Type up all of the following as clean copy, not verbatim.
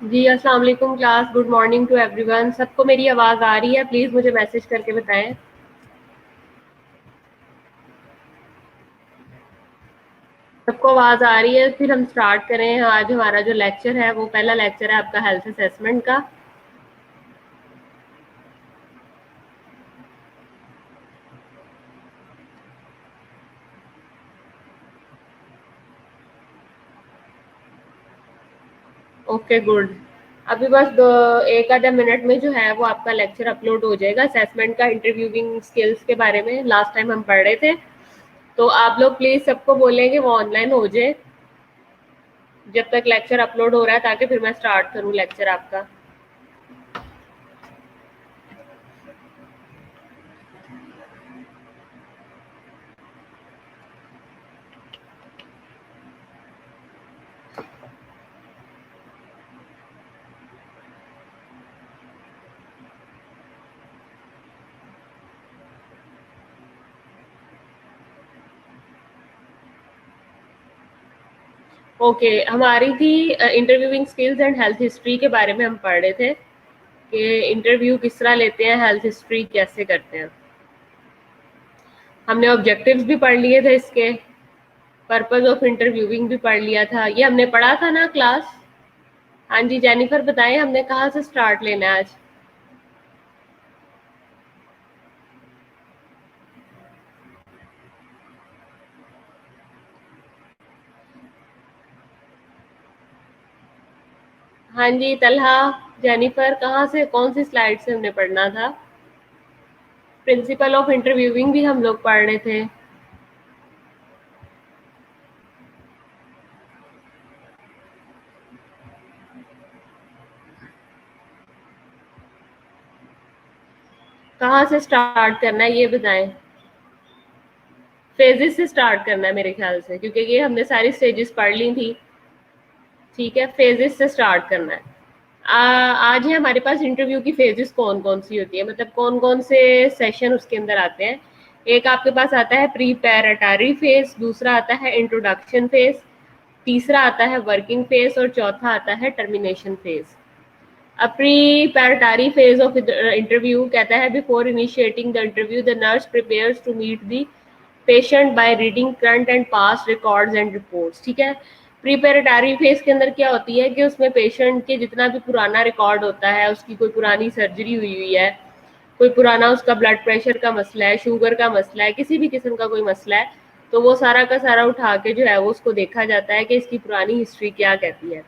जी, अस्सलाम वालेकुम class, good morning to everyone. सबको मेरी आवाज़ आ रही है? प्लीज़ मुझे मैसेज करके बताएं। सबको आवाज़ आ रही है? फिर हम स्टार्ट करें। आज हमारा जो लेक्चर है वो पहला लेक्चर है आपका हेल्थ असेसमेंट का। Okay good. अभी बस एक आधा मिनट में जो है वो आपका लेक्चर अपलोड हो जाएगा असेसमेंट का, इंटरव्यूइंग स्किल्स के बारे में लास्ट टाइम हम पढ़ रहे थे। तो आप लोग प्लीज़ सबको बोलेंगे वो ऑनलाइन हो जाए जब तक लेक्चर अपलोड हो रहा है, ताकि फिर मैं स्टार्ट करूँ लेक्चर आपका। ओके, हमारी थी interviewing skills and health history के बारे में हम पढ़ रहे थे कि इंटरव्यू किस तरह लेते हैं, हेल्थ हिस्ट्री कैसे करते हैं। हमने ऑब्जेक्टिव्स भी पढ़ लिए थे, इसके पर्पस ऑफ इंटरव्यूइंग भी पढ़ लिया था। ये हमने पढ़ा था ना क्लास? हाँ जी, जेनिफर बताएं हमने कहाँ से स्टार्ट लेना है आज? हाँ जी तलहा, जेनिफर कहाँ से, कौन सी स्लाइड से हमने पढ़ना था? प्रिंसिपल ऑफ इंटरव्यूइंग भी हम लोग पढ़ रहे थे। कहाँ से स्टार्ट करना है ये बताएं। फेजेस से स्टार्ट करना है मेरे ख्याल से, क्योंकि ये हमने सारी स्टेजेस पढ़ ली थी। ठीक है, फेजेस से स्टार्ट करना है। आज है हमारे पास इंटरव्यू की फेजेस कौन कौन सी होती है, मतलब कौन कौन से सेशन उसके अंदर आते हैं। एक आपके पास आता है प्रीपैरेटरी फेज, दूसरा आता है इंट्रोडक्शन फेज, तीसरा आता है वर्किंग फेज और चौथा आता है termination phase. Preparatory phase of interview कहता है before initiating the interview the nurse prepares to meet the patient by reading current and past records and reports. ठीक है, प्रीपैरेटरी फेज के अंदर क्या होती है कि उसमें पेशेंट के जितना भी पुराना रिकॉर्ड होता है, उसकी कोई पुरानी सर्जरी हुई हुई है, कोई पुराना उसका ब्लड प्रेशर का मसला है, शुगर का मसला है, किसी भी किस्म का कोई मसला है, तो वो सारा का सारा उठा के जो है वो उसको देखा जाता है कि इसकी पुरानी हिस्ट्री क्या कहती है।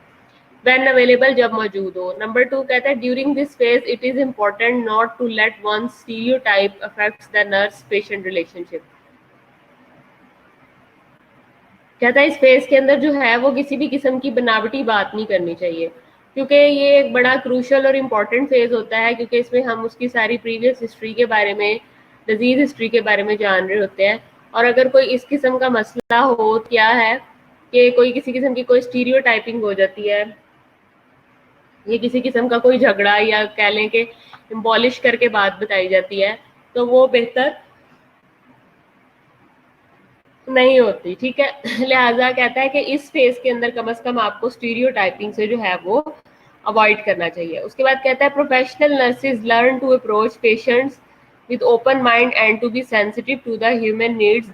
व्हेन अवेलेबल, जब मौजूद हो। नंबर 2 कहता है during this phase it is important not to let one stereotype affects the nurse patient relationship. कहता है इस फेज के अंदर जो है वो किसी भी किस्म की बनावटी बात नहीं करनी चाहिए, क्योंकि ये एक बड़ा क्रूशल और इम्पॉर्टेंट फेज होता है, क्योंकि इसमें हम उसकी सारी प्रीवियस हिस्ट्री के बारे में, डिजीज हिस्ट्री के बारे में जान रहे होते हैं। और अगर कोई इस किस्म का मसला हो, क्या है कि कोई किसी किस्म की कोई स्टीरियोटाइपिंग हो जाती है, ये किसी किस्म का कोई झगड़ा या कह लें कि इम्बॉलिश करके बात बताई जाती है, तो वो बेहतर नहीं होती। ठीक है, लिहाजा कहता है कि इस फेज के अंदर कम से कम आपको स्टीरियोटाइपिंग से जो है वो अवॉइड करना चाहिए। उसके बाद कहता है professional nurses learn to approach patients with open mind and to be sensitive to the human needs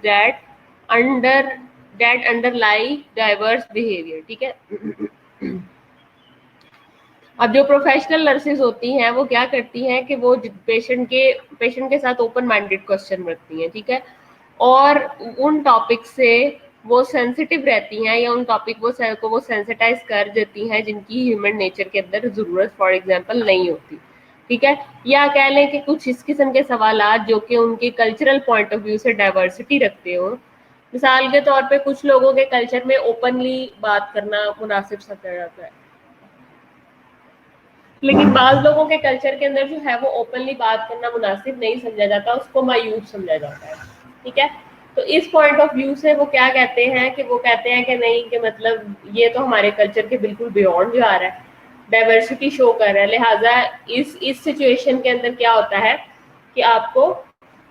under that underlie diverse behaviour. ठीक है, अब जो प्रोफेशनल नर्सेज होती हैं वो क्या करती हैं कि वो पेशेंट के साथ ओपन माइंडेड क्वेश्चन रखती हैं। ठीक है, और उन टॉपिक से वो सेंसिटिव रहती हैं, या उन टॉपिक को वो सेंसिटाइज कर देती हैं जिनकी ह्यूमन नेचर के अंदर ज़रूरत फॉर एग्जांपल नहीं होती। ठीक है, या कह लें कि कुछ इस किस्म के सवालात जो कि उनके कल्चरल पॉइंट ऑफ व्यू से डाइवर्सिटी रखते हो। मिसाल के तौर पे कुछ लोगों के कल्चर में ओपनली बात करना मुनासिब समझा जाता है, लेकिन बाज़ लोगों के कल्चर के अंदर जो है वो ओपनली बात करना मुनासिब नहीं समझा जाता, उसको मायूब समझा जाता है। ठीक है, तो इस पॉइंट ऑफ व्यू से वो क्या कहते हैं कि वो कहते हैं कि नहीं, कि मतलब ये तो हमारे कल्चर के बिल्कुल बियॉन्ड जा रहा है, डाइवर्सिटी शो कर रहा है। लिहाजा इस सिचुएशन के अंदर क्या होता है कि आपको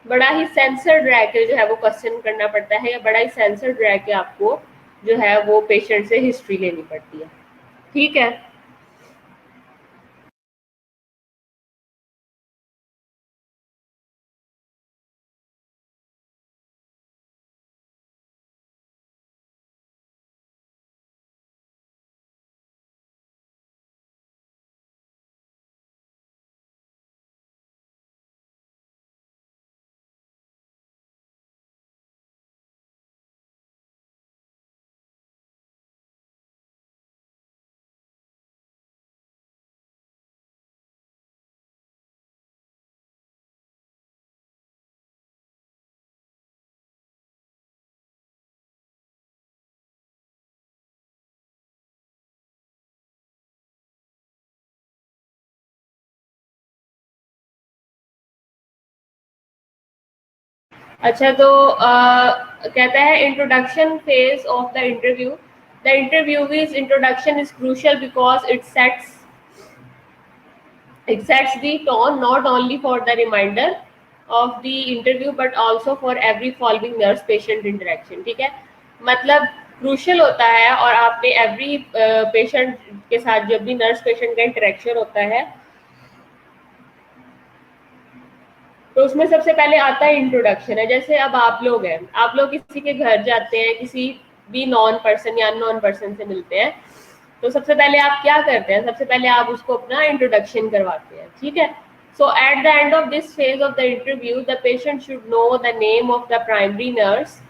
बड़ा ही सेंसर्ड रह के जो है वो क्वेश्चन करना पड़ता है, या बड़ा ही सेंसर्ड रह के आपको जो है वो पेशेंट से हिस्ट्री लेनी पड़ती है। ठीक है, अच्छा, तो कहता है introduction phase of the interview. The interviews introduction is crucial because it sets the tone not only for the reminder of the interview but also for every following nurse patient interaction. ठीक है, मतलब crucial होता है, और आपने every patient के साथ जब भी नर्स पेशेंट का इंटरेक्शन होता है तो उसमें सबसे पहले आता है इंट्रोडक्शन है. जैसे अब आप लोग हैं, आप लोग किसी के घर जाते हैं, किसी भी नॉन पर्सन या अननोन पर्सन से मिलते हैं, तो सबसे पहले आप क्या करते हैं? सबसे पहले आप उसको अपना इंट्रोडक्शन करवाते हैं. ठीक है, so at the end of this phase of the interview the patient should know the name of the primary nurse.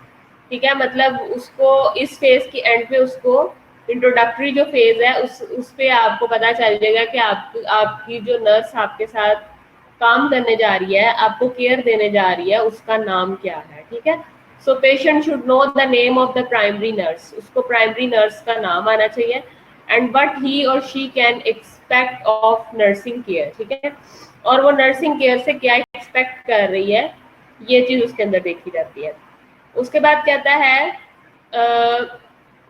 ठीक है, मतलब उसको इस फेज की एंड पे उसको इंट्रोडक्टरी जो फेज है उस पे आपको पता चल जाएगा कि आपकी जो नर्स आपके साथ काम करने जा रही है, आपको केयर देने जा रही है, उसका नाम क्या है. ठीक है, so patient should know the name of the primary nurse. उसको प्राइमरी नर्स का नाम आना चाहिए. एंड वट ही और she can expect of nursing care. ठीक है, और वो नर्सिंग केयर से क्या एक्सपेक्ट कर रही है, ये चीज उसके अंदर देखी जाती है. उसके बाद कहता है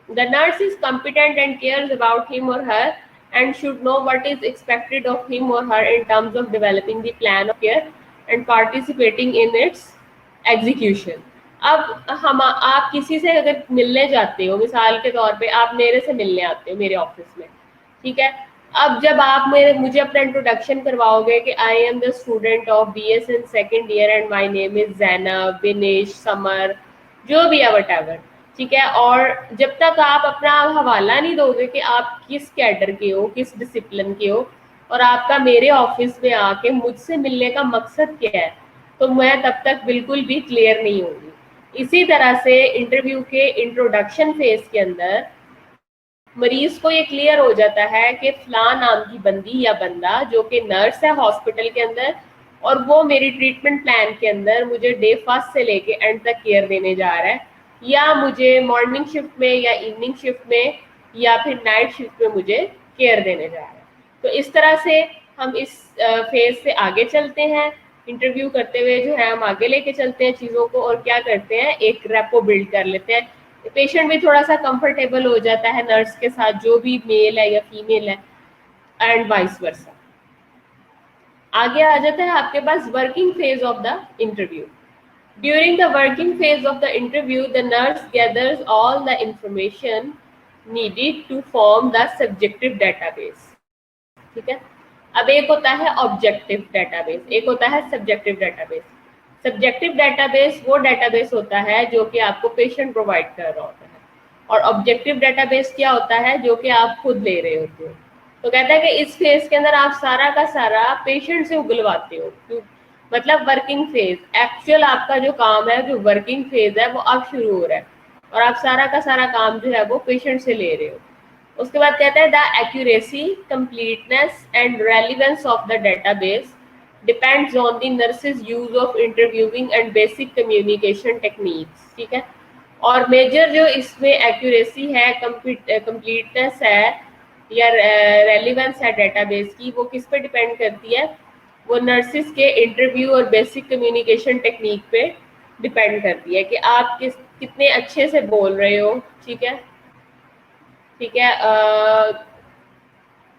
the nurse is competent and cares about him और हर and should know what is expected of him or her in terms of developing the plan of care and participating in its execution. अब हम आप किसी से अगर मिलने जाते हो, मिसाल के तौर पे आप मेरे से मिलने आते हो मेरे ऑफिस में. ठीक है, अब जब आप मुझे अपना इंट्रोडक्शन करवाओगे कि I am the student of BS in second year and my name is Zainab, Vinesh, summer, जो भी है वट एवर. ठीक है, और जब तक आप अपना हवाला नहीं दोगे कि आप किस कैडर के हो, किस डिसिप्लिन के हो, और आपका मेरे ऑफिस में आके मुझसे मिलने का मकसद क्या है, तो मैं तब तक बिल्कुल भी क्लियर नहीं होगी. इसी तरह से इंटरव्यू के इंट्रोडक्शन फेज के अंदर मरीज को ये क्लियर हो जाता है कि फलां नाम की बंदी या बंदा जो कि नर्स है हॉस्पिटल के अंदर, और वो मेरी ट्रीटमेंट प्लान के अंदर मुझे डे फर्स्ट से लेके एंड तक केयर देने जा रहा है, या मुझे मॉर्निंग शिफ्ट में या इवनिंग शिफ्ट में या फिर नाइट शिफ्ट में मुझे केयर देने जा रहा है. तो इस तरह से हम इस फेज से आगे चलते हैं. इंटरव्यू करते हुए जो है हम आगे लेके चलते हैं चीज़ों को, और क्या करते हैं, एक रेपो बिल्ड कर लेते हैं. पेशेंट भी थोड़ा सा कंफर्टेबल हो जाता है नर्स के साथ, जो भी मेल है या फीमेल है, एंड वाइस वर्सा. आगे आ जाता है आपके पास working phase of the interview. During the working phase of the interview, the nurse gathers all the information needed to form the subjective database. ठीक है, अब एक होता है ऑब्जेक्टिव डेटाबेस, एक होता है सब्जेक्टिव डेटाबेस. सब्जेक्टिव डेटाबेस वो डेटाबेस होता है जो कि आपको पेशेंट प्रोवाइड कर रहा होता है, और ऑब्जेक्टिव डेटाबेस क्या होता है, जो कि आप खुद ले रहे होते हो. तो कहता है कि इस फेज के अंदर आप सारा का सारा पेशेंट से उगलवाते हो. मतलब वर्किंग फेज, एक्चुअल आपका जो काम है, जो वर्किंग फेज है, वो अब शुरू हो रहा है, और आप सारा का सारा काम जो है वो पेशेंट से ले रहे हो. उसके बाद कहता है the accuracy, completeness and relevance of the database depends on the nurses use of interviewing and basic communication techniques. ठीक है, और मेजर जो इसमें एक्यूरेसी है, कंप्लीटनेस है या रेलिवेंस है डेटाबेस की, वो किस पे डिपेंड करती है, वो नर्सिस के इंटरव्यू और बेसिक कम्युनिकेशन टेक्निक पे डिपेंड करती है कि आप कितने अच्छे से बोल रहे हो. ठीक है, ठीक है,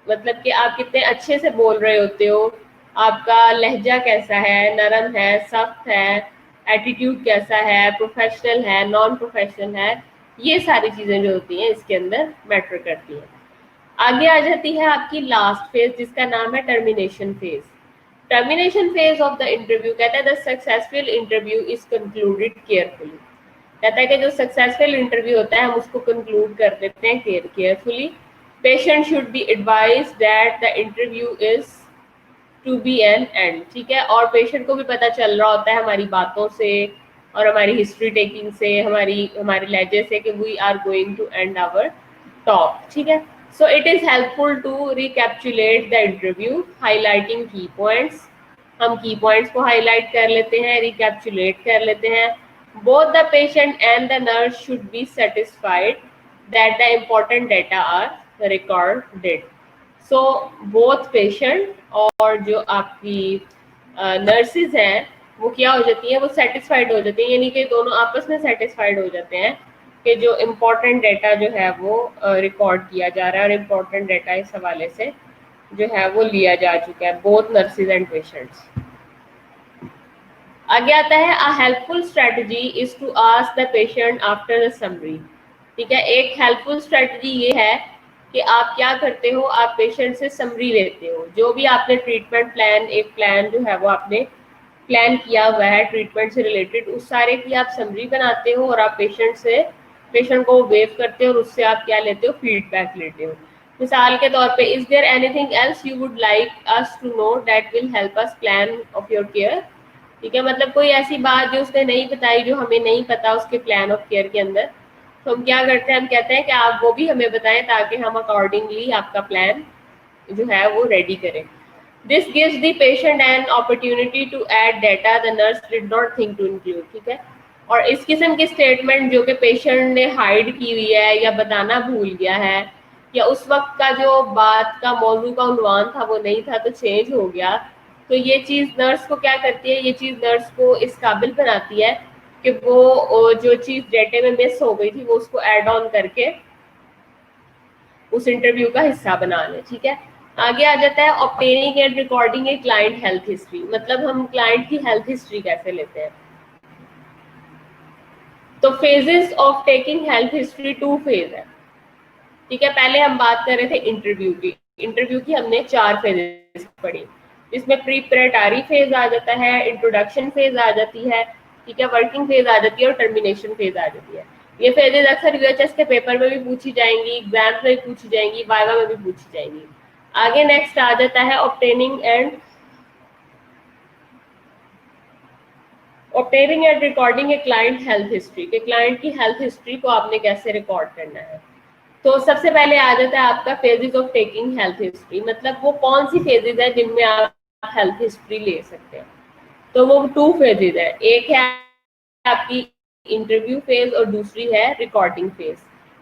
मतलब कि आप कितने अच्छे से बोल रहे होते हो, आपका लहजा कैसा है, नरम है, सख्त है, एटीट्यूड कैसा है, प्रोफेशनल है, नॉन प्रोफेशनल है, ये सारी चीज़ें जो होती हैं इसके अंदर मैटर करती हैं. आगे आ जाती है आपकी लास्ट फेज, जिसका नाम है termination phase. Termination phase of the interview कहता है the successful interview is concluded carefully. कहता है कि जो सक्सेसफुल इंटरव्यू होता है हम उसको कंक्लूड कर देते हैं carefully. Patient should be advise that the interview is to be an end. ठीक है, और पेशेंट को भी पता चल रहा होता है हमारी बातों से और हमारी हिस्ट्री टेकिंग से, हमारे लहजे से, कि we are going to end our talk. ठीक है, so it is helpful to recapitulate the interview highlighting key points. हम की पॉइंट्स को हाईलाइट कर लेते हैं, रिकैप्चुलेट कर लेते हैं. both the patient and the nurse should be satisfied that the important data are recorded. so both patient और जो आपकी नर्सेज हैं वो क्या हो जाती है, वो सेटिस्फाइड हो जाती है, यानी कि दोनों आपस में सेटिस्फाइड हो जाते हैं कि जो इम्पोर्टेंट डाटा जो है वो रिकॉर्ड किया जा रहा है और इम्पोर्टेंट डाटा इस हवाले से जो है वो लिया जा चुका है, बोथ नर्सेज एंड पेशेंट्स। आगे आता है a helpful strategy is to ask the patient after the summary. ठीक है, एक हेल्पफुल स्ट्रेटजी ये है कि आप क्या करते हो, आप पेशेंट से समरी लेते हो, जो भी आपने ट्रीटमेंट प्लान, एक प्लान जो है वो आपने प्लान किया हुआ है ट्रीटमेंट से रिलेटेड, उस सारे की आप समरी बनाते हो और आप पेशेंट को वेव करते हो और उससे आप क्या लेते हो, फीडबैक लेते हो। मिसाल के तौर पे, is there anything else you would like us to know that will help us plan of your care. ठीक है, मतलब कोई ऐसी बात जो उसने नहीं बताई, जो हमें नहीं पता उसके प्लान ऑफ केयर के अंदर, तो हम क्या करते हैं, हम कहते हैं कि आप वो भी हमें बताएं ताकि हम अकॉर्डिंगली आपका प्लान जो है वो रेडी करें। This gives the patient an opportunity to add data the nurse did not think to include। ठीक है, और इस किस्म की स्टेटमेंट जो कि पेशेंट ने हाइड की हुई है या बताना भूल गया है, या उस वक्त का जो बात का मौजू का उन्वान था वो नहीं था तो चेंज हो गया, तो ये चीज़ नर्स को क्या करती है, ये चीज़ नर्स को इस काबिल बनाती है कि वो जो चीज़ डेटे में मिस हो गई थी वो उसको ऐड ऑन करके उस इंटरव्यू का हिस्सा बना लें। ठीक है, आगे आ जाता है obtaining and recording a client health history. मतलब हम क्लाइंट की हेल्थ हिस्ट्री कैसे लेते हैं। तो phases of taking health history, 2 phase है। ठीक है, पहले हम बात कर रहे थे इंटरव्यू की। इंटरव्यू की हमने 4 फेजेस पढ़ी, इसमें प्रीपरेटरी फेज आ जाता है, इंट्रोडक्शन फेज आ जाती है, ठीक है, वर्किंग फेज आ जाती है और टर्मिनेशन फेज आ जाती है। ये फेजेस अक्सर यूएचएस के पेपर में भी पूछी जाएंगी, एग्जाम्स में भी पूछी जाएंगी, वाइवा में भी पूछी जाएंगी। आगे नेक्स्ट आ जाता है obtaining and recording a client health history, के क्लाइंट की हेल्थ हिस्ट्री को आपने कैसे रिकॉर्ड करना है। तो सबसे पहले आ जाता है आपका phases of taking health history, मतलब वो कौन सी फेजेस है जिनमें आप हेल्थ हिस्ट्री ले सकते हैं। तो वो 2 फेजेस है, एक है आपकी इंटरव्यू फेज और दूसरी है रिकॉर्डिंग फेज।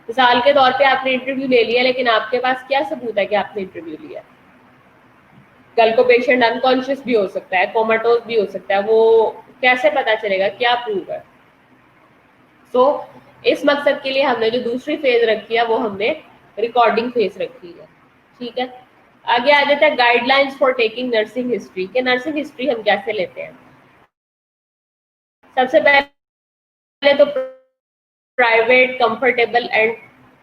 मिसाल के तौर पे आपने इंटरव्यू ले लिया, लेकिन आपके पास क्या सबूत है कि आपने इंटरव्यू लिया। कल को पेशेंट अनकॉन्शियस भी हो सकता है, कोमाटोज भी हो सकता है, वो कैसे पता चलेगा, क्या प्रूव है। सो इस मकसद के लिए हमने जो दूसरी फेज रखी है वो हमने रिकॉर्डिंग फेज रखी है। ठीक है, आगे आ जाता है guidelines for taking nursing history, के नर्सिंग हिस्ट्री हम कैसे लेते हैं। सबसे पहले तो private, comfortable and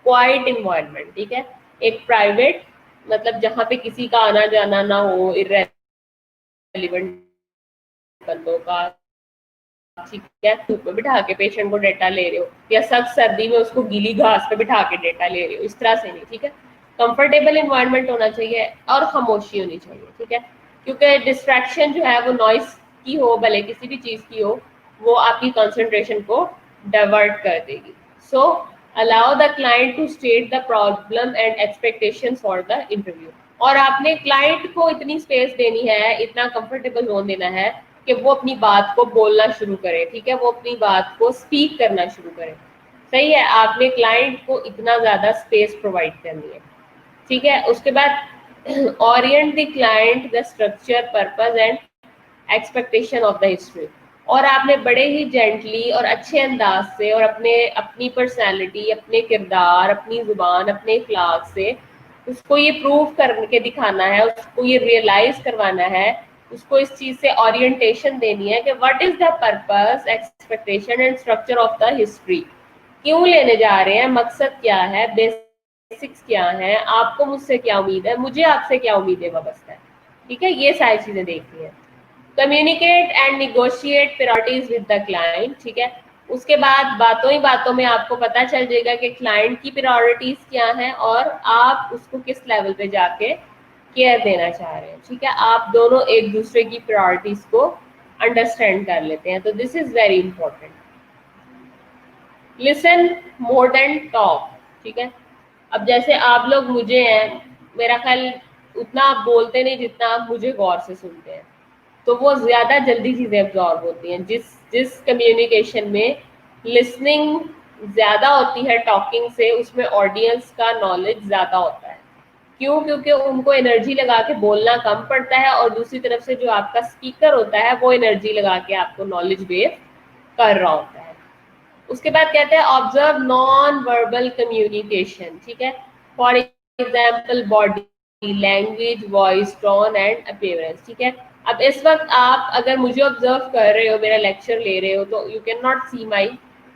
quite environment. ठीक है, एक प्राइवेट मतलब जहाँ पे किसी का आना जाना ना हो, इररेलेवेंट बंदों का, ठीक है, धूप में बिठा के पेशेंट को डेटा ले रहे हो, या सख्त सर्दी में उसको गीली घास पे बिठा के डेटा ले रहे हो, इस तरह से नहीं। ठीक है, कंफर्टेबल इन्वायरमेंट होना चाहिए और खामोशी होनी चाहिए। ठीक है, क्योंकि डिस्ट्रैक्शन जो है वो नॉइस की हो, भले किसी भी चीज़ की हो, वो आपकी कंसंट्रेशन को डाइवर्ट कर देगी। So allow the client to state the problem and expectations for the interview. और आपने क्लाइंट को इतनी स्पेस देनी है, इतना कंफर्टेबल जोन देना है कि वो अपनी बात को बोलना शुरू करे। ठीक है, वो अपनी बात को स्पीक करना शुरू करे। सही है, आपने क्लाइंट को इतना ज़्यादा स्पेस प्रोवाइड करनी है। ठीक है, उसके बाद Orient the client the structure, purpose and expectation of the history. और आपने बड़े ही जेंटली और अच्छे अंदाज से और अपनी पर्सनैलिटी, अपने किरदार, अपनी जुबान, अपने इखलाक से उसको ये प्रूव करके दिखाना है, उसको ये रियलाइज करवाना है, उसको इस चीज़ से ओरिएंटेशन देनी है कि what is the purpose, expectation and structure of the history. क्यों लेने जा रहे हैं, मकसद क्या है, बेसिक्स क्या है, आपको मुझसे क्या उम्मीद है, मुझे आपसे क्या उम्मीदें वाबस्ता है। ठीक है, ये सारी चीज़ें देखनी है। Communicate and negotiate priorities with the client. ठीक है, उसके बाद बातों ही बातों में आपको पता चल जाएगा कि क्लाइंट की प्रायोरिटीज क्या हैं और आप उसको किस लेवल पे जाके केयर देना चाह रहे हैं। ठीक है, आप दोनों एक दूसरे की प्रायोरिटीज को अंडरस्टैंड कर लेते हैं, तो this is very important. Listen more than talk. ठीक है, अब जैसे आप लोग मुझे हैं, मेरा ख्याल उतना आप बोलते नहीं जितना आप मुझे गौर से सुनते हैं, तो वो ज़्यादा जल्दी चीज़ें एब्जॉर्ब होती हैं। जिस कम्युनिकेशन में लिसनिंग ज़्यादा होती है टॉकिंग से, उसमें ऑडियंस का नॉलेज ज़्यादा होता है। क्यों? क्योंकि उनको एनर्जी लगा के बोलना कम पड़ता है, और दूसरी तरफ से जो आपका स्पीकर होता है वो एनर्जी लगा के आपको नॉलेज वेव कर रहा होता है। उसके बाद कहते हैं ऑब्जर्व नॉन वर्बल कम्युनिकेशन, ठीक है, for example body language, voice tone and appearance, ठीक है। अब इस वक्त आप अगर मुझे ऑब्जर्व कर रहे हो, मेरा लेक्चर ले रहे हो, तो you can not see my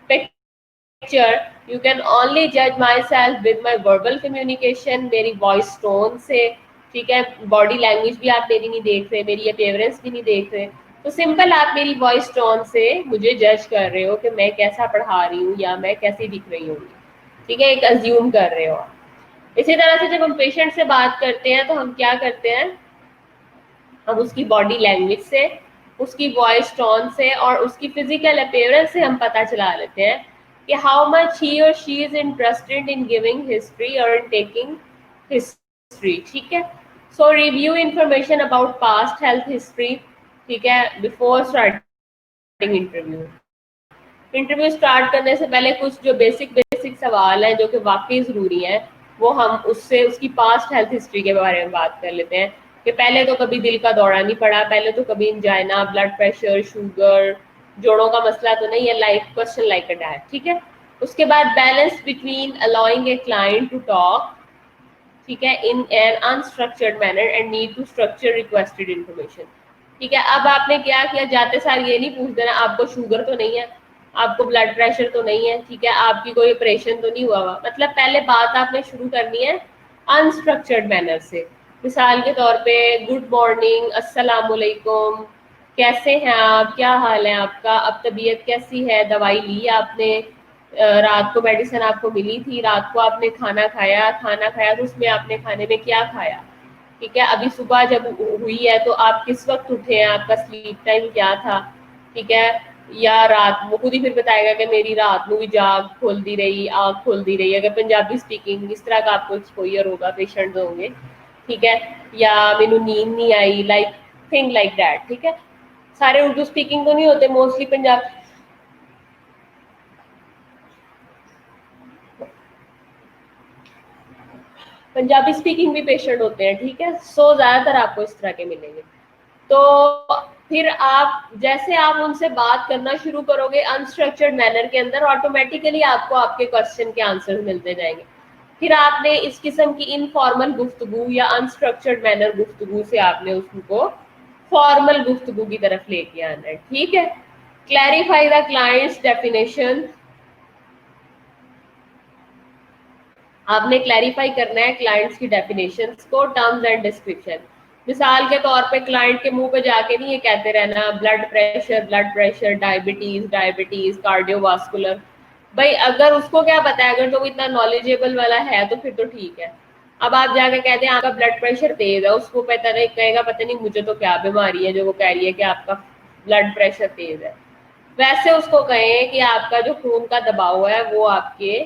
picture, you can only जज myself with my verbal communication, मेरी वॉइस टोन से, ठीक है, बॉडी लैंग्वेज भी आप मेरी नहीं देख रहे, मेरी अपीयरेंस भी नहीं देख रहे, तो सिंपल आप मेरी वॉइस टोन से मुझे जज कर रहे हो कि मैं कैसा पढ़ा रही हूँ या मैं कैसी दिख रही हूँ, ठीक है, एक अज्यूम कर रहे हो। इसी तरह से जब हम पेशेंट से बात करते हैं तो हम क्या करते हैं, हम उसकी बॉडी लैंग्वेज से, उसकी वॉइस टोन से और उसकी फिजिकल अपीयरेंस से हम पता चला लेते हैं कि हाउ मच ही और she is interested in giving history और इन टेकिंग हिस्ट्री, ठीक है। So review information about past health history, ठीक है, before starting interview. Interview start करने से पहले कुछ जो बेसिक सवाल हैं जो कि वाकई ज़रूरी हैं, वो हम उससे उसकी पास्ट हेल्थ हिस्ट्री के बारे में बात कर लेते हैं कि पहले तो कभी दिल का दौरा नहीं पड़ा, पहले तो कभी इंजाइना, ब्लड प्रेशर, शुगर, जोड़ों का मसला तो नहीं है, like question like a that, ठीक है। उसके बाद balance between allowing a client to talk, ठीक है, in an unstructured manner and need to structure requested information, ठीक है। अब आपने क्या किया, जाते सार ये नहीं पूछ देना आपको शुगर तो नहीं है, आपको ब्लड प्रेशर तो नहीं है, ठीक है, आपकी कोई ऑपरेशन तो नहीं हुआ हुआ, मतलब पहले बात आपने शुरू करनी है अनस्ट्रक्चर्ड मैनर से। मिसाल के तौर पे गुड मॉर्निंग, अस्सलाम वालेकुम, कैसे हैं आप, क्या हाल है आपका, अब तबीयत कैसी है, दवाई ली आपने, रात को मेडिसिन आपको मिली थी, रात को आपने खाना खाया, तो उसमें आपने खाने में क्या खाया, ठीक है, अभी सुबह जब हुई है तो आप किस वक्त उठे हैं, आपका स्लीप टाइम क्या था, ठीक है, या रात, वो खुद ही फिर बताएगा कि मेरी रात में भी जाग खोलती रही, आँख खोलती रही, अगर पंजाबी स्पीकिंग इस तरह का आपको एक्सपोजर होगा, पेशेंट होंगे, ठीक है, या मैनू नींद नहीं आई, लाइक थिंग लाइक दैट, ठीक है। सारे उर्दू स्पीकिंग तो नहीं होते, मोस्टली पंजाबी स्पीकिंग भी पेशेंट होते हैं, ठीक है। सो ज़्यादातर आपको इस तरह के मिलेंगे। तो फिर आप जैसे आप उनसे बात करना शुरू करोगे अनस्ट्रक्चर्ड मैनर के अंदर, ऑटोमेटिकली आपको आपके क्वेश्चन के आंसर मिलते जाएंगे। फिर आपने इस किस्म की इनफॉर्मल गुफ्तगू या अनस्ट्रक्चर्ड मैनर गुफ्तगू से आपने उसको फॉर्मल गुफ्तगू की तरफ लेके आना है, ठीक है। क्लैरिफाई द क्लाइंट्स डेफिनेशन, आपने क्लैरिफाई करना है क्लाइंट्स की डेफिनेशंस को, टर्म्स एंड डिस्क्रिप्शन। मिसाल के तौर पे क्लाइंट के मुंह पे जाके नहीं ये कहते रहना ब्लड प्रेशर, डायबिटीज, कार्डियोवास्कुलर। भाई अगर उसको क्या पता है, अगर तो वो इतना नॉलेजेबल वाला है तो फिर तो ठीक है। अब आप जाके कहते हैं आपका ब्लड प्रेशर तेज है, उसको पता नहीं, कहेगा पता नहीं मुझे तो क्या बीमारी है जो वो कह रही है कि आपका ब्लड प्रेशर तेज है। वैसे उसको कहें कि आपका जो खून का दबाव है वो आपके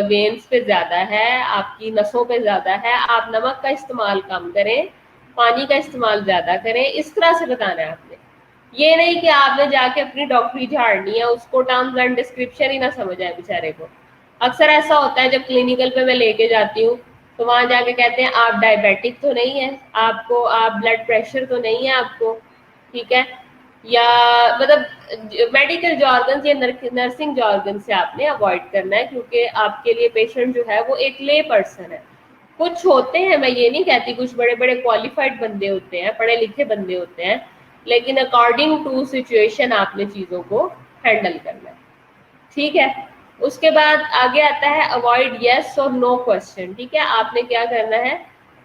वेन्स पे ज़्यादा है, आपकी नसों पे ज़्यादा है, आप नमक का इस्तेमाल कम करें, पानी का इस्तेमाल ज़्यादा करें, इस तरह से बताना है आपने। ये नहीं कि आपने जाके अपनी डॉक्टरी झाड़नी है, उसको टर्म्स एंड डिस्क्रिप्शन ही ना समझ आए बेचारे को। अक्सर ऐसा होता है जब क्लिनिकल पे मैं लेके जाती हूँ तो वहाँ जाके कहते हैं आप डायबिटिक तो नहीं है, आपको आप ब्लड प्रेशर तो नहीं है आपको, ठीक है, या मतलब मेडिकल जॉर्गन या नर्सिंग जॉर्गन से आपने अवॉइड करना है, क्योंकि आपके लिए पेशेंट जो है वो एक ले पर्सन है। कुछ होते हैं, मैं ये नहीं कहती, कुछ बड़े बड़े क्वालिफाइड बंदे होते हैं, पढ़े लिखे बंदे होते हैं, लेकिन अकॉर्डिंग टू सिचुएशन आपने चीज़ों को हैंडल करना है, ठीक है। उसके बाद आगे आता है अवॉइड यस और नो क्वेश्चन, ठीक है। आपने क्या करना है,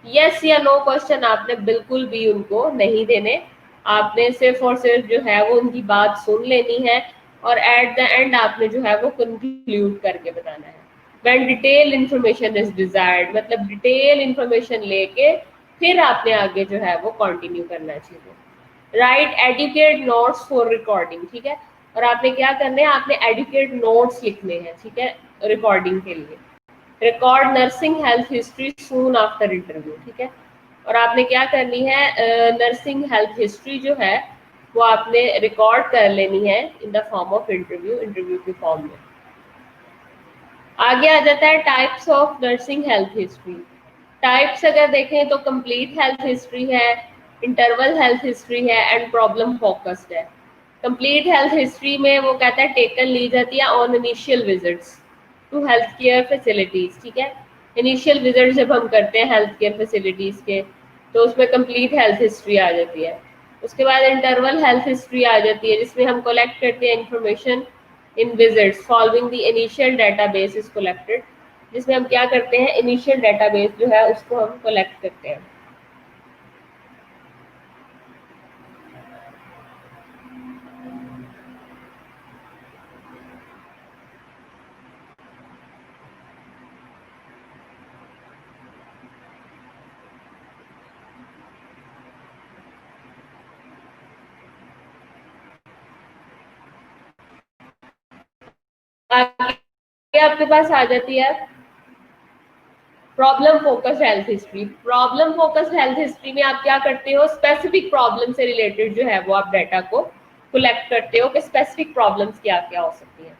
यस या नो क्वेश्चन आपने बिल्कुल भी उनको नहीं देने, आपने सिर्फ और सिर्फ जो है वो उनकी बात सुन लेनी है, और एट द एंड आपने जो है वो कंक्लूड करके बताना है। When detail information is desired, मतलब डिटेल इंफॉर्मेशन लेके फिर आपने आगे जो है वो कंटिन्यू करना चाहिए। Write adequate notes for recording, ठीक है। और आपने क्या करने हैं, आपने एडुकेट नोट्स लिखने हैं, ठीक है, रिकॉर्डिंग के लिए। Record nursing health history soon after interview, ठीक है। और आपने क्या करनी है, नर्सिंग हेल्थ हिस्ट्री जो है वो आपने रिकॉर्ड कर लेनी है in the form of interview के फॉर्म में। आगे आ जाता है types of nursing health history. Types अगर देखें तो कंप्लीट हेल्थ हिस्ट्री है, इंटरवल हेल्थ हिस्ट्री है एंड प्रॉब्लम फोकस्ड है। कंप्लीट हेल्थ हिस्ट्री में वो कहता है टेकन ली जाती है on initial visits to health care facilities, ठीक है। इनिशियल विजिट जब हम करते हैं हेल्थ केयर फैसिलिटीज के तो उसमें कंप्लीट हेल्थ हिस्ट्री आ जाती है। उसके बाद इंटरवल हेल्थ हिस्ट्री आ जाती है जिसमें हम कलेक्ट करते हैं information in visits following the initial database is collected, जिसमें हम क्या करते हैं इनिशियल डाटाबेस जो है उसको हम कलेक्ट करते हैं। आगे आपके पास आ जाती है problem focused health history. Problem focused health history में आप क्या करते हो, स्पेसिफिक प्रॉब्लम से रिलेटेड जो है वो आप डाटा को कलेक्ट करते हो कि स्पेसिफिक प्रॉब्लम्स क्या क्या हो सकती हैं।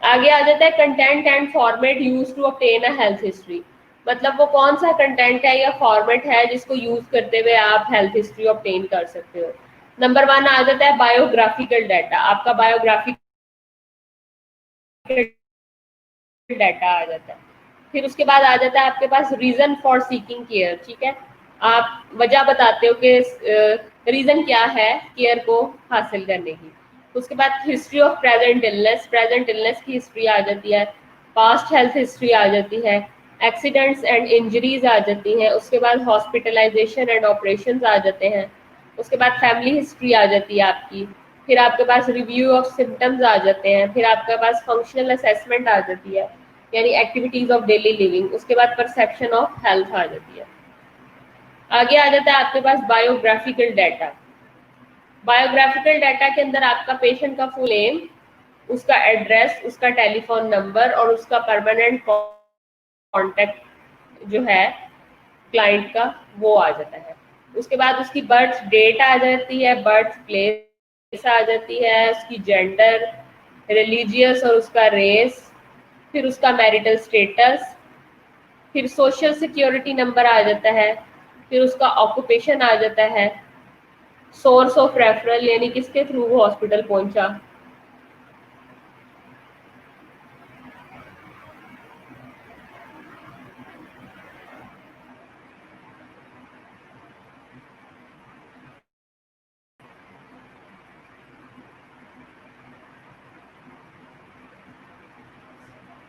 आगे आ जाता है content and format use to obtain a health history, मतलब वो कौन सा कंटेंट है या फॉर्मेट है जिसको यूज करते हुए आप हेल्थ हिस्ट्री ऑब्टेन कर सकते हो। नंबर 1 आ जाता है बायोग्राफिकल डाटा, आपका बायोग्राफिकल डाटा आ जाता है। फिर उसके बाद आ जाता है आपके पास रीजन फॉर सीकिंग केयर, ठीक है, आप वजह बताते हो कि रीजन क्या है केयर को हासिल करने की। उसके बाद हिस्ट्री ऑफ प्रेजेंट इलनेस की हिस्ट्री आ जाती है, पास्ट हेल्थ हिस्ट्री आ जाती है, एक्सीडेंट्स एंड इंजरीज आ जाती हैं, उसके बाद हॉस्पिटलाइजेशन एंड ऑपरेशंस आ जाते हैं, उसके बाद फैमिली हिस्ट्री आ जाती है आपकी, फिर आपके पास रिव्यू ऑफ सिम्टम्स आ जाते हैं, फिर आपके पास फंक्शनल असेसमेंट आ जाती है यानी एक्टिविटीज ऑफ डेली लिविंग, उसके बाद परसेप्शन ऑफ हेल्थ आ जाती है। आगे आ जाता है आपके पास बायोग्राफिकल डाटा। बायोग्राफिकल डाटा के अंदर आपका पेशेंट का फुल नेम, उसका एड्रेस, उसका टेलीफोन नंबर और उसका परमानेंट कॉन्टेक्ट जो है क्लाइंट का वो आ जाता है। उसके बाद उसकी बर्थ डेट आ जाती है, बर्थ प्लेस आ जाती है, उसकी जेंडर, रिलीजियस और उसका रेस, फिर उसका मैरिटल स्टेटस, फिर सोशल सिक्योरिटी नंबर आ जाता है, फिर उसका ऑक्यूपेशन आ जाता है, सोर्स ऑफ रेफरल यानी किसके थ्रू वो हॉस्पिटल पहुंचा,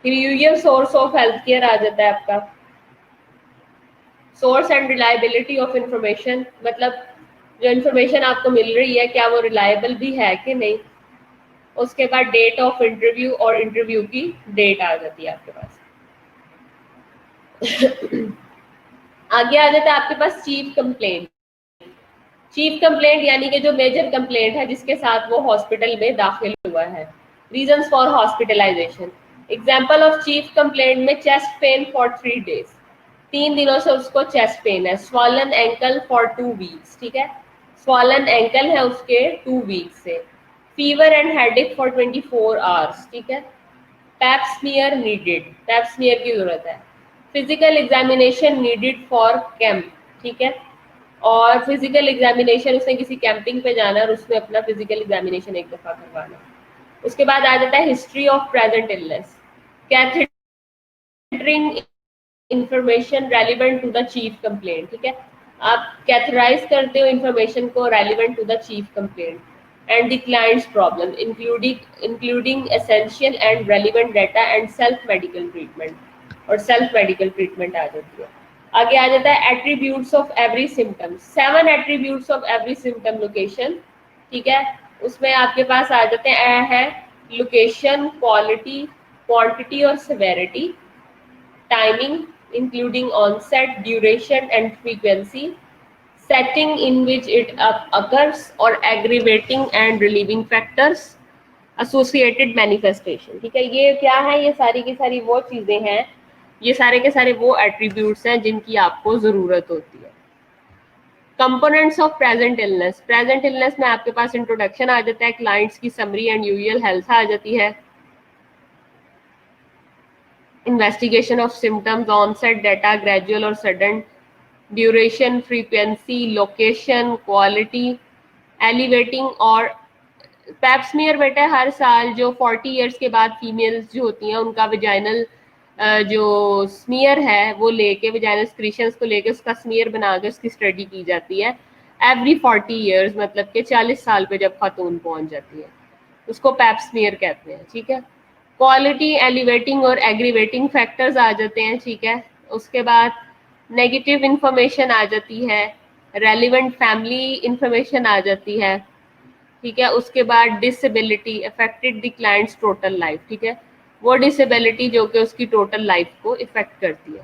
फिर usual source of health care आ जाता है आपका, source and reliability of information, मतलब जो इन्फॉर्मेशन आपको मिल रही है क्या वो रिलायबल भी है कि नहीं। उसके बाद डेट ऑफ इंटरव्यू और इंटरव्यू की डेट आ जाती है आपके पास। आगे आ जाता है आपके पास चीफ कंप्लेंट। चीफ कंप्लेंट यानी कि जो मेजर कंप्लेंट है जिसके साथ वो हॉस्पिटल में दाखिल हुआ है। Reasons for hospitalization, example of chief complaint में चेस्ट पेन फॉर 3 days, 3 दिनों से उसको चेस्ट पेन है। स्वॉलन एंकल फॉर 2 weeks, ठीक है, स्वॉलन एंकल है उसके 2 weeks से। Fever and headache for 24 hours, ठीक है। Pap smear needed, pap smear की जरूरत है। Physical examination needed for camp, ठीक है, और फिजिकल एग्जामिनेशन उसने किसी कैंपिंग पे जाना है और उसमें अपना फिजिकल एग्जामिनेशन एक दफा करवाना। उसके बाद आ जाता है history of present illness, gathering information relevant to the chief complaint, ठीक है, आप कैथराइज करते हो इंफॉर्मेशन को relevant to the chief complaint and the client's problem including essential and relevant data and self medical treatment, और self medical treatment आ जाती है। आगे आ जाता है attributes of every symptom, 7 attributes of every symptom location, ठीक है, उसमें आपके पास आ जाते हैं लोकेशन, क्वालिटी, क्वांटिटी और severity, timing including onset, duration and frequency, setting in which it occurs or aggravating and relieving factors, associated manifestation, ठीक है। ये क्या है, ये सारी की सारी वो चीजें हैं, ये सारे के सारे वो एट्रीब्यूट्स हैं जिनकी आपको जरूरत होती है। Components of present illness, present illness में आपके पास इंट्रोडक्शन आ जाता है, क्लाइंट्स की समरी एंड यूजुअल हेल्थ आ जाती है, investigation of symptoms, onset, data, gradual or sudden, duration, frequency, location, quality, elevating और पैप्समियर बेटा हर साल जो 40 ईयर्स के बाद फीमेल्स जो होती हैं उनका विजाइनल जो स्मीयर है वो लेके विजाइनल स्क्रीशंस को लेके उसका स्मीयर बना के उसकी स्टडी की जाती है एवरी 40 ईयर्स, मतलब कि 40 साल पे जब खातून पहुंच जाती है उसको पैप्समियर कहते हैं। ठीक है, क्वालिटी, एलिवेटिंग और एग्रीवेटिंग फैक्टर्स आ जाते हैं। ठीक है, उसके बाद नेगेटिव इंफॉर्मेशन आ जाती है, रेलिवेंट फैमिली इंफॉर्मेशन आ जाती है। ठीक है, उसके बाद disability affected the clients total life. ठीक है, वो डिसेबिलिटी जो कि उसकी टोटल लाइफ को इफेक्ट करती है।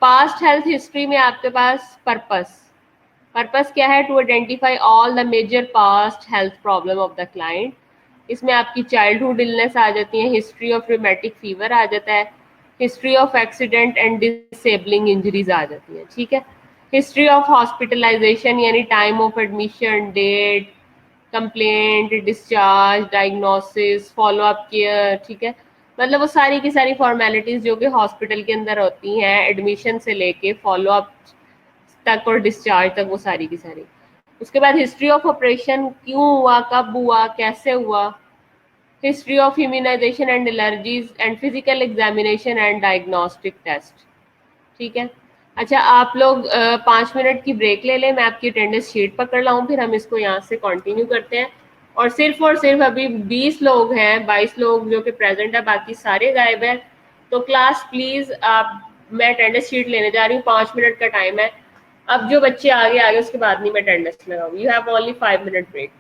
पास्ट हेल्थ हिस्ट्री में आपके पास पर्पस क्या है? To identify all the major past health problem of the client. इसमें आपकी चाइल्डहुड इलनेस आ जाती है, हिस्ट्री ऑफ रिमेटिक फीवर आ जाता है, history of accident and disabling injuries आ जाती है। ठीक है, हिस्ट्री ऑफ हॉस्पिटलाइजेशन यानी time of admission, date, complaint, discharge, diagnosis, follow up care. ठीक है, मतलब वो सारी की सारी फॉर्मेलिटीज जो कि हॉस्पिटल के अंदर होती हैं एडमिशन से लेके फॉलो अप तक और डिस्चार्ज तक, वो सारी की सारी। उसके बाद हिस्ट्री ऑफ ऑपरेशन, क्यों हुआ, कब हुआ, कैसे हुआ, history of immunization and allergies and physical examination and diagnostic test. ठीक है, अच्छा आप लोग 5 मिनट की ब्रेक ले लें, मैं आपकी अटेंडेंस शीट पकड़ लाऊं, फिर हम इसको यहाँ से कंटिन्यू करते हैं। और सिर्फ अभी 20 लोग हैं, 22 लोग जो कि प्रेजेंट है, बाकी सारे गायब हैं। तो क्लास प्लीज आप, मैं अटेंडेंस शीट लेने जा रही हूँ, 5 मिनट का टाइम है। अब जो बच्चे आगे आगे उसके बाद नहीं मैं अटेंडेंस लगाऊंगी। You have only 5 minute break.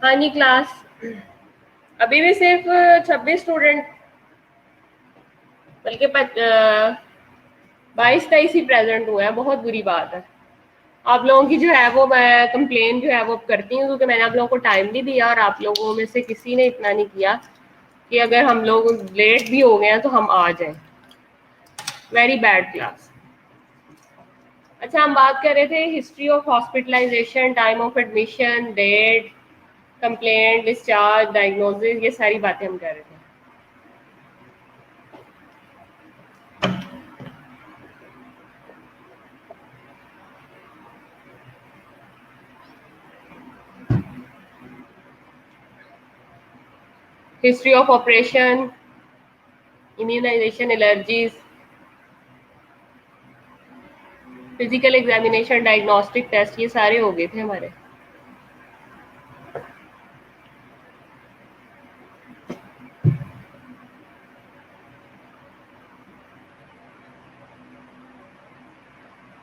हाँ जी क्लास अभी भी सिर्फ 26 स्टूडेंट, बल्कि 22-23 ही प्रेजेंट हुए हैं। बहुत बुरी बात है। आप लोगों की जो है वो मैं कंप्लेन जो है वो करती हूँ, क्योंकि मैंने आप लोगों को टाइम भी दिया और आप लोगों में से किसी ने इतना नहीं किया कि अगर हम लोग लेट भी हो गए हैं तो हम आ जाएं। Very bad class. अच्छा, हम बात कर रहे थे history of hospitalization, time of admission, date, complaint, discharge, diagnosis, ये सारी बातें हम कर रहे थे। History of operation, immunization, allergies, physical examination, diagnostic test, ये सारे हो गए थे हमारे।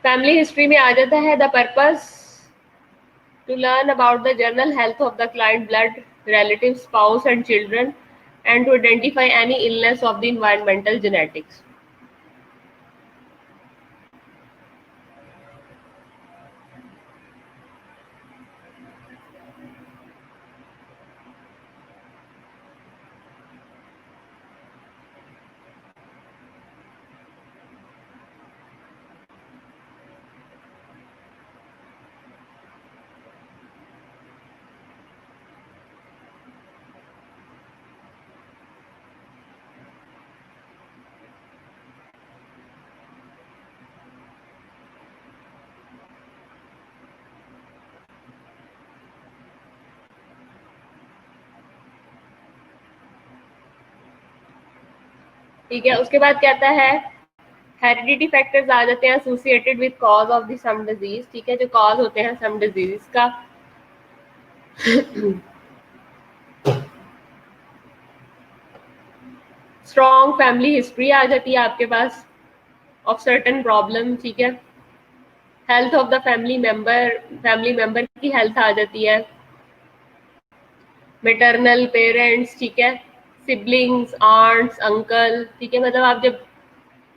फैमिली हिस्ट्री में आ जाता है the purpose to learn about the general health of the client, blood relative, spouse and children, and to identify any illness of the environmental genetics. ठीक है, उसके बाद कहता है हेरिडिटी फैक्टर्स आ जाते हैं associated with cause of the some disease. ठीक है, जो कॉज होते हैं सम डिजीज का। स्ट्रॉन्ग फैमिली हिस्ट्री आ जाती है आपके पास ऑफ सर्टेन प्रॉब्लम। ठीक है, health of the family member की हेल्थ आ जाती है, मेटरनल पेरेंट्स, ठीक है, सिबलिंग्स, आंट्स, अंकल। ठीक है, मतलब आप जब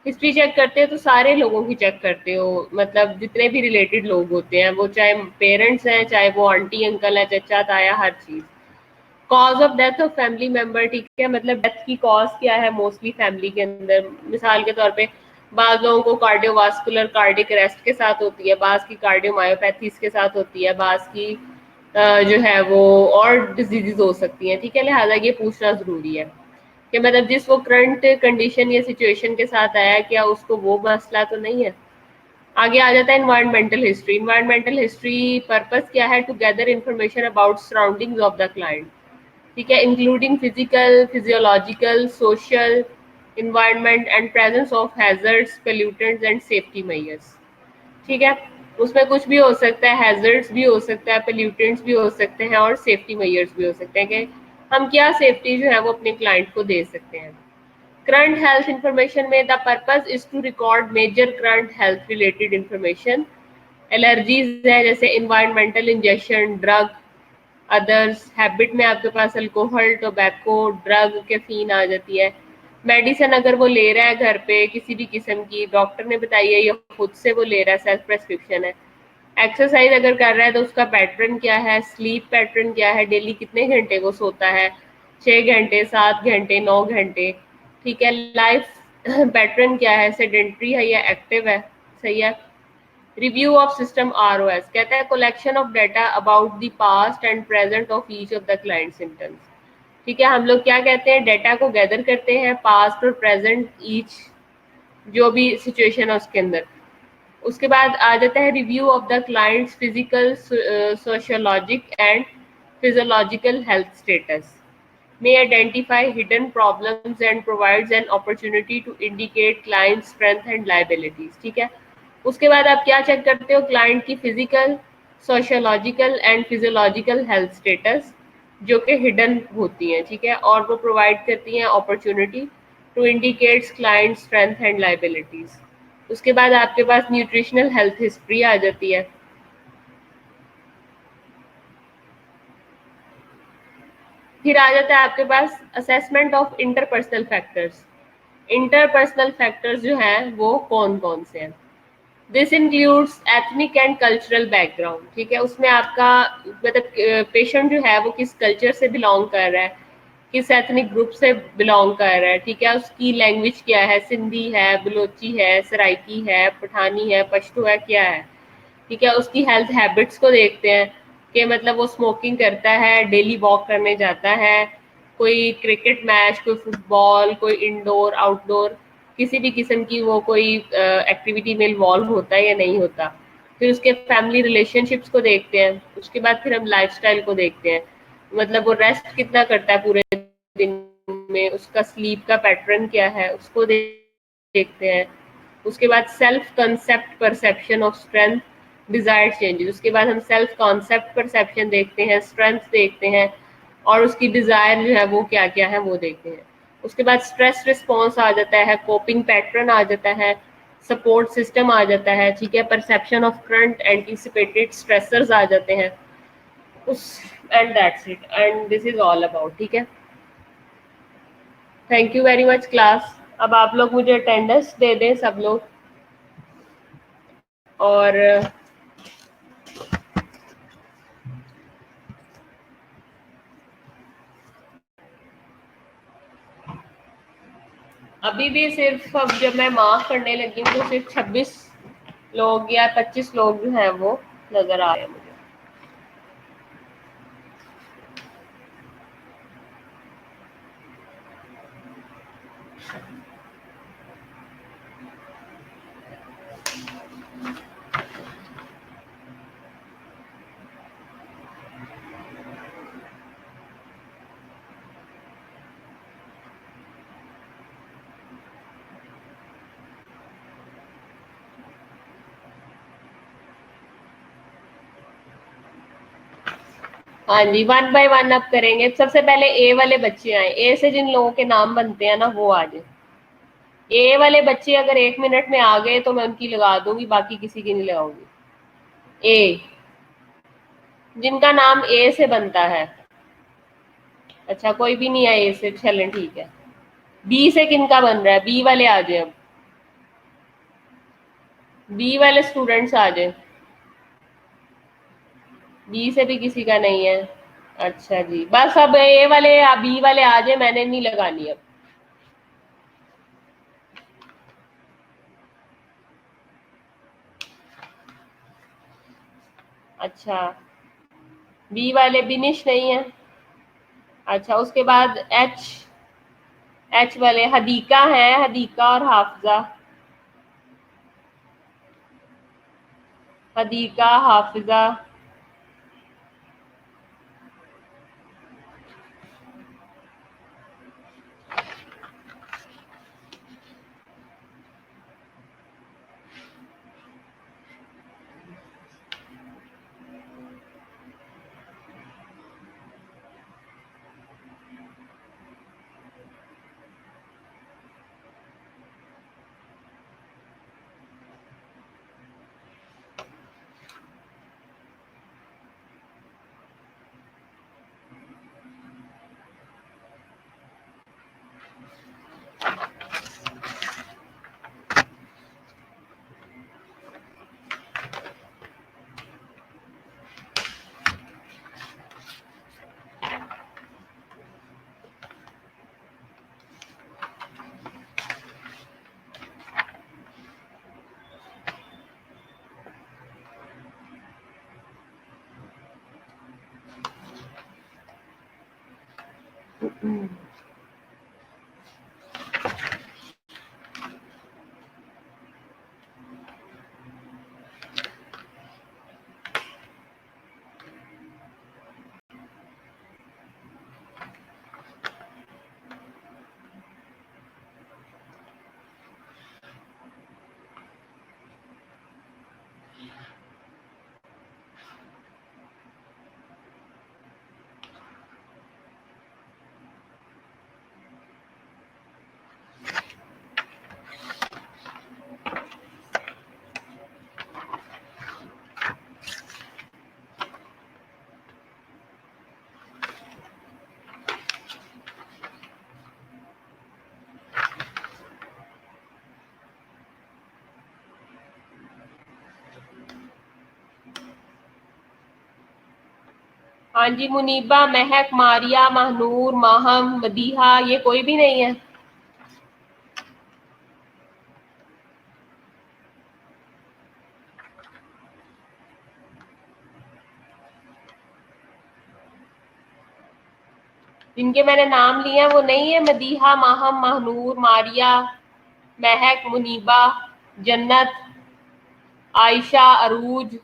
हिस्ट्री चेक करते हो तो सारे लोगों की चेक करते हो, मतलब जितने भी रिलेटेड लोग होते हैं, वो चाहे पेरेंट्स हैं, चाहे वो आंटी अंकल है, चचा ताया, हर चीज। Cause of death of family member, ठीक है, मतलब डेथ की कॉज क्या है मोस्टली फैमिली के अंदर। मिसाल के तौर पे बाद लोगों को कार्डियोवास्कुलर कार्डिक अरेस्ट के साथ होती है, बाज की कार्डियोमायोपैथीज के साथ होती है, बाज की जो है वो और डिजीजेज हो सकती हैं। ठीक है, लिहाजा ये पूछना जरूरी है कि मतलब जिस वो करंट कंडीशन या सिचुएशन के साथ आया, क्या उसको वो मसला तो नहीं है। आगे आ जाता है environmental history. Environmental history purpose क्या है? To gather information about surroundings of the client. ठीक है, including physical, physiological, social environment and presence of hazards, pollutants and safety measures. ठीक है, उसमें कुछ भी हो सकता है, हैजर्ड्स भी हो सकता है, पोल्यूटेंट्स भी हो सकते हैं और सेफ्टी मेजर्स भी हो सकते हैं कि हम क्या सेफ्टी जो है वो अपने क्लाइंट को दे सकते हैं। करंट हेल्थ इंफॉर्मेशन में the purpose is to record major current health related information. Allergies है जैसे environmental injection, drug, others. Habit में आपके पास अल्कोहल, टोबैको, ड्रग, कैफीन आ जाती है। मेडिसिन अगर वो ले रहा है घर पे किसी भी किस्म की, डॉक्टर ने बताई है या खुद से वो ले रहा है, सेल्फ प्रेस्क्रिप्शन है। एक्सरसाइज अगर कर रहा है तो उसका पैटर्न क्या है, स्लीप पैटर्न क्या है, डेली कितने घंटे वो सोता है, 6 घंटे, 7 घंटे, 9 घंटे। ठीक है, लाइफ पैटर्न क्या है, सेडेंट्री है या एक्टिव है। सही है। रिव्यू ऑफ सिस्टम ROS कहता है collection of data about the past and present of each of the client symptoms. ठीक है, हम लोग क्या कहते हैं, डाटा को गैदर करते हैं पास्ट और प्रेजेंट ईच जो भी सिचुएशन है उसके अंदर। उसके बाद आ जाता है review of the client's physical, sociologic and physiological health status, may identify hidden problems and provides an opportunity to indicate client strength and liabilities। ठीक है, उसके बाद आप क्या चेक करते हो, क्लाइंट की physical, sociological and physiological health status जो कि हिडन होती हैं। ठीक है, और वो प्रोवाइड करती हैं opportunity to indicates client strength and liabilities. उसके बाद आपके पास न्यूट्रिशनल हेल्थ हिस्ट्री आ जाती है। फिर आ जाता है आपके पास assessment of interpersonal factors. Interpersonal factors जो हैं वो कौन कौन से हैं? This includes ethnic and cultural background, ठीक है। उसमें आपका मतलब पेशेंट जो है वो किस कल्चर से बिलोंग कर रहा है, किस एथनिक ग्रुप से बिलोंग कर रहा है, ठीक है। उसकी लैंग्वेज क्या है, सिंधी है, बलोची है, सराइकी है, पठानी है, पश्तो है, क्या है, ठीक है। उसकी हेल्थ हैबिट्स को देखते हैं कि मतलब वो स्मोकिंग करता है, डेली वॉक करने जाता है, कोई क्रिकेट मैच, कोई फुटबॉल, कोई इंडोर आउटडोर किसी भी किस्म की वो कोई एक्टिविटी में इन्वॉल्व होता है या नहीं होता। फिर उसके फैमिली रिलेशनशिप्स को देखते हैं। उसके बाद फिर हम लाइफस्टाइल को देखते हैं, मतलब वो रेस्ट कितना करता है पूरे दिन में, उसका स्लीप का पैटर्न क्या है उसको देखते हैं। उसके बाद self concept perception of strength desired changes. उसके बाद हम सेल्फ कॉन्सेप्ट परसेप्शन देखते हैं, स्ट्रेंथ देखते हैं, और उसकी डिजायर जो है वो क्या क्या है वो देखते हैं। उसके बाद स्ट्रेस रिस्पॉन्स आ जाता है, कोपिंग पैटर्न आ जाता है, सपोर्ट सिस्टम आ जाता है, ठीक है। Perception of current anticipated stressors आ जाते हैं उस, and that's it, and this is all about, ठीक है। Thank you very much class. अब आप लोग मुझे अटेंडेंस दे दें सब लोग। और अभी भी सिर्फ, अब जब मैं मार्क करने लगी हूँ तो सिर्फ 26 लोग या 25 लोग जो हैं वो नजर आ रहे हैं मुझे। हाँ जी, वन बाय वन अब करेंगे। सबसे पहले ए वाले बच्चे आए, ए से जिन लोगों के नाम बनते हैं ना वो आ जाए। ए वाले बच्चे अगर 1 मिनट में आ गए तो मैं उनकी लगा दूंगी, बाकी किसी की नहीं लगाऊंगी। ए, जिनका नाम ए से बनता है। अच्छा, कोई भी नहीं है ए से, चलें ठीक है। बी से किनका बन रहा है? बी वाले आ जाए अब, बी वाले स्टूडेंट्स आ जाए। बी से भी किसी का नहीं है। अच्छा जी, बस अब ए वाले या बी वाले आ जाए, मैंने नहीं लगानी अब। अच्छा, बी वाले बिनिश नहीं है। अच्छा, उसके बाद एच, एच वाले हदीका है, हदीका और हाफजा। हदीका, हाफिजा। हाँ जी, मुनीबा, महक, मारिया, महनूर, माहम, मदीहा, ये कोई भी नहीं है। जिनके मैंने नाम लिए हैं वो नहीं है। मदीहा, माहम, महनूर, मारिया, महक, मुनीबा, जन्नत, आयशा, अरूज।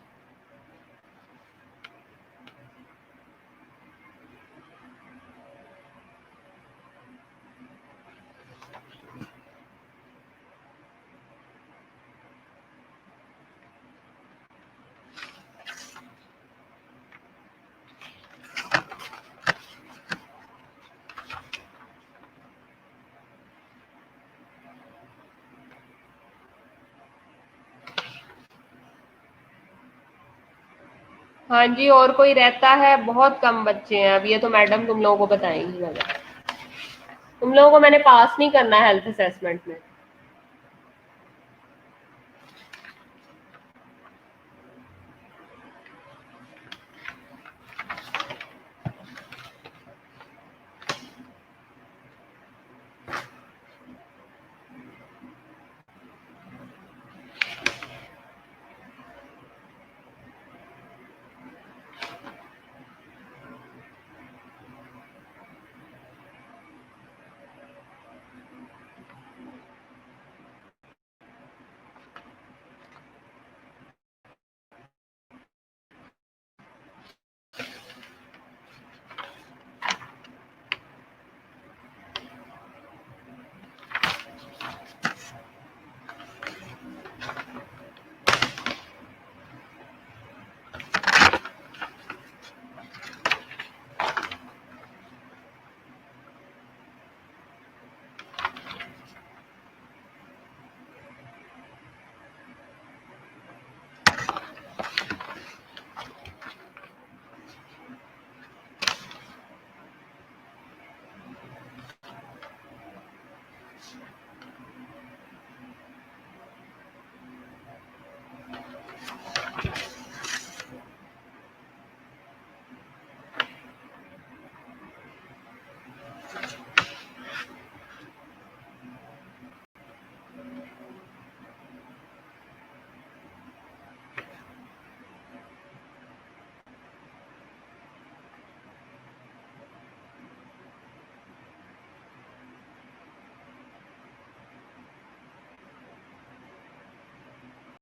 हाँ जी, और कोई रहता है? बहुत कम बच्चे हैं अब। ये तो मैडम तुम लोगों को बताएंगी। तुम लोगों को मैंने पास नहीं करना है हेल्थ असेसमेंट में।